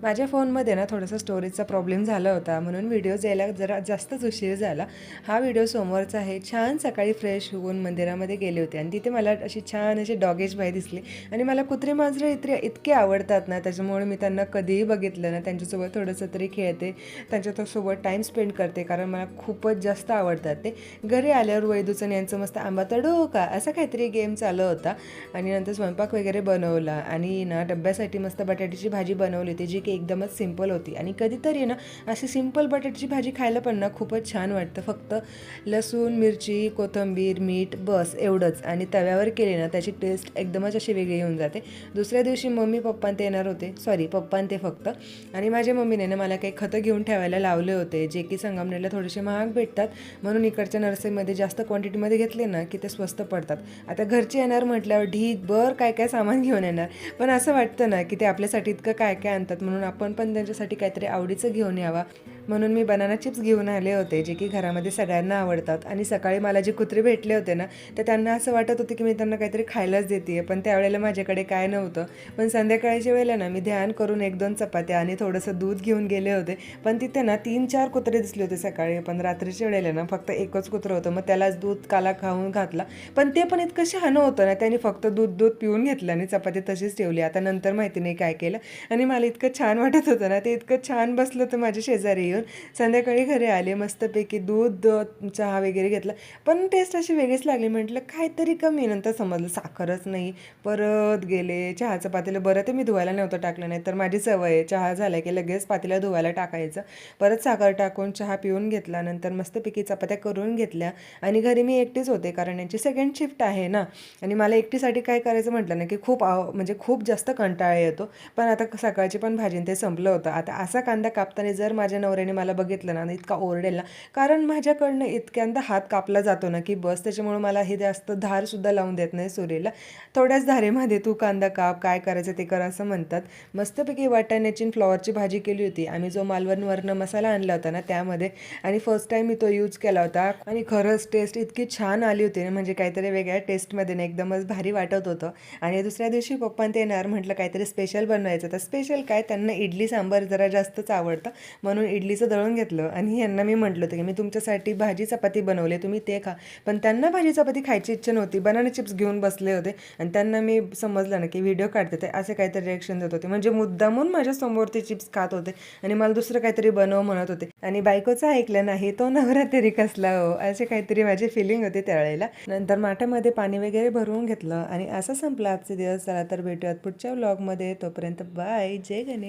माझ्या फोनमध्ये ना थोडासा स्टोरेजचा प्रॉब्लेम झाला होता, म्हणून व्हिडिओज यायला जरा जास्तच उशीर झाला. हा व्हिडिओ सोमवारचा आहे. छान सकाळी फ्रेश होऊन मंदिरामध्ये गेले होते आणि तिथे मला अशी छान अशी डॉगेश बाई दिसली आणि मला कुत्रे मांजरे इतके आवडतात ना, त्याच्यामुळे मी त्यांना कधीही बघितलं ना त्यांच्यासोबत थोडंसं तरी खेळते, त्यांच्यासोबत टाईम स्पेंड करते, कारण मला खूपच जास्त आवडतात ते. घरी आल्यावर वैदूचं यांचं मस्त आंबा तडो का असा काहीतरी गेम चालू होता आणि नंतर स्वयंपाक वगैरे बनवला आणि ना डब्यासाठी मस्त बटाट्याची भाजी बनवली होती, जी की एकदमच सिंपल होती. आणि कधीतरी ना अशी सिंपल बटाट्याची भाजी खायला पण ना खूपच छान वाटतं. फक्त लसूण, मिरची, कोथिंबीर, मीठ बस एवढंच, आणि तव्यावर केली ना त्याची टेस्ट एकदमच अशी वेगळी येऊन जाते. दुसऱ्या दिवशी मम्मी पप्पा ते येणार होते, सॉरी पप्पा ते फक्त, आणि माझ्या मम्मीने ना मला काही खतं घेऊन ठेवायला लावले होते, जे की संगमनेरला थोडेसे महाग भेटतात, म्हणून इकडच्या नर्सरीमध्ये जास्त क्वांटिटीमध्ये घेतले ना की ते स्वस्त पडतात. आता घरचे येणार म्हटल्यावर ढीगभर काय काय सामान घेऊन येणार, पण असं वाटतं ना की ते आपल्यासाठी इतकं काय काय आणतात, म्हणून आपण पण त्यांच्यासाठी काहीतरी आवडीचं घेऊन यावा. म्हणून मी बनाना चिप्स घेऊन आले होते, जे की घरामध्ये सगळ्यांना आवडतात. आणि सकाळी मला जे कुत्रे भेटले होते ना, तर त्यांना असं वाटत होतं की मी त्यांना काहीतरी खायलाच देते, पण त्यावेळेला माझ्याकडे काय नव्हतं. पण संध्याकाळच्या वेळेला ना मी ध्यान करून 1-2 चपात्या आणि थोडंसं दूध घेऊन गेले होते, पण तिथे ना 3-4 कुत्रे दिसले होते सकाळी. पण रात्रीच्या वेळेला ना फक्त एकच कुत्रं होतं, मग त्यालाच दूध काला खाऊन घातला. पण ते पण इतकं शहाणं होतं ना, त्याने फक्त दूध पिऊन घेतलं आणि चपाती तशीच ठेवली. आता नंतर माहिती नाही काय केलं, आणि मला इतकं छान वाटत होतं ना, ते इतकं छान बसलं होतं माझ्या शेजारी येऊन. संध्याकाळी घरी आले, मस्तपैकी दूध चहा वगैरे घेतला, पण टेस्ट अशी वेगळीच लागली. म्हटलं काहीतरी कमी, नंतर समजलं साखरच नाही. परत गेले चहाचं पातेलं, बरं ते मी धुवायला नव्हतं टाकलं, नाही तर माझी सवय आहे चहा झाला की लगेच पातेलं धुवायला टाकायचं. परत साखर टाकून चहा पिऊन घेतला, नंतर मस्तपैकी चपात्या करून घेतल्या. आणि घरी मी एकटीच होते, कारण यांची सेकंड शिफ्ट आहे ना, आणि मला एकटीसाठी काय करायचं म्हटलं ना की म्हणजे खूप जास्त कंटाळा येतो. पण आता सकाळची पण भाजी ते संपलं होतं. आता असा कांदा कापताना जर माझ्या नवऱ्याने मला बघितलं ना, इतका ओरडेल ना, कारण माझ्याकडनं इतक्यांदा हात कापला जातो ना की बस, त्याच्यामुळे मला हे जास्त धारसुद्धा लावून देत नाही सुरीला. थोड्याच धारेमध्ये तू कांदा काप, काय करायचं ते कर असं म्हणतात. मस्तपैकी वाटाण्याची फ्लॉवरची भाजी केली होती आम्ही, जो मालवणवरनं मसाला आणला होता ना त्यामध्ये, आणि फर्स्ट टाईम मी तो यूज केला होता, आणि खरंच टेस्ट इतकी छान आली होती ना, म्हणजे काहीतरी वेगळ्या टेस्टमध्ये ना एकदमच भारी वाटत होतं. आणि दुसऱ्या दिवशी पप्पा ते येणार, म्हटलं काहीतरी स्पेशल बनवायचं. तर स्पेशल काय, त्यांना इडली सांबार जरा जास्तच आवडतं, म्हणून इडलीचं दळून घेतलं. आणि यांना मी म्हटलं होतं की मी तुमच्यासाठी भाजी चपाती बनवले, तुम्ही ते खा. पण त्यांना भाजी चपाती खायची इच्छा नव्हती, बनाना चिप्स घेऊन बसले होते, आणि त्यांना मी समजलं ना की व्हिडिओ काढते ते असे काहीतरी रिॲक्शन देत होते, म्हणजे मुद्दामून माझ्यासमोर ते चिप्स खात होते आणि मला दुसरं काहीतरी बनव म्हणत होते. आणि बायकोचं ऐकलं नाही तो नवरा तरी कसला हो, असे काहीतरी माझी फिलिंग होती त्यावेळेला. नंतर माठामध्ये पाणी वगैरे भरवून घेतलं, आणि असं संपलं आजचे दिवस. चला तर भेटूयात पुढच्या व्लॉगमध्ये, तोपर्यंत बाय, जय गणेश.